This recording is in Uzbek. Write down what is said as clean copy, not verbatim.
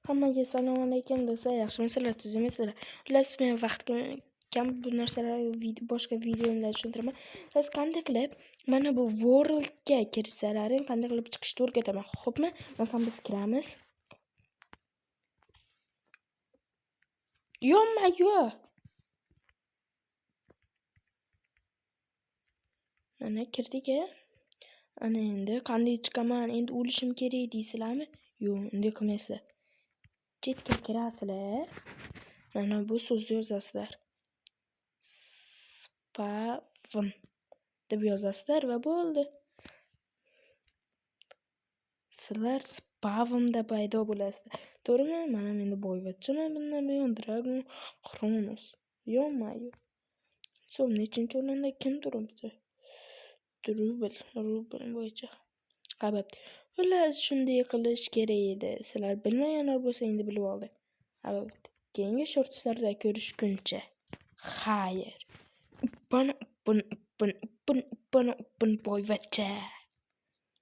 Hammaga assalomu alaykum do'stlar, yaxshimisizlar, tuzukmisizlar? Xullas, men vaqtim kam bu narsalarni boshqa videomda tushuntiraman. Siz qanday qilib mana bu worldga kirsalaring, qanday qilib chiqishni o'rgataman, xo'pmi? Masalan, biz kiramiz. Yo'q. Mana kirdik-a. Ana endi qanday chiqaman? Endi o'lishim kerak deysizlarmi? Yo'q, unday qilmaysizlar. Chetga kirasizlar. Mana bu so'zni yozasizlar. Spavn deb yozasizlar va bo'ldi. Sizlar spavnda paydo bo'lasizlar. To'g'rimi? Mana endi boyvachchaman bundan buyon Dragon Kronos. Yo'q. So'm nechinchi o'rinda kim turibdi? Rubl bo'yicha. Qabab. Xullas, shunday qilish kerak edi. Sizlar bilmaganlar bo'lsa endi bilib oldi. Qabab. Keyingi shortslarda ko'rishguncha. Xayr. Bun boyvachcha.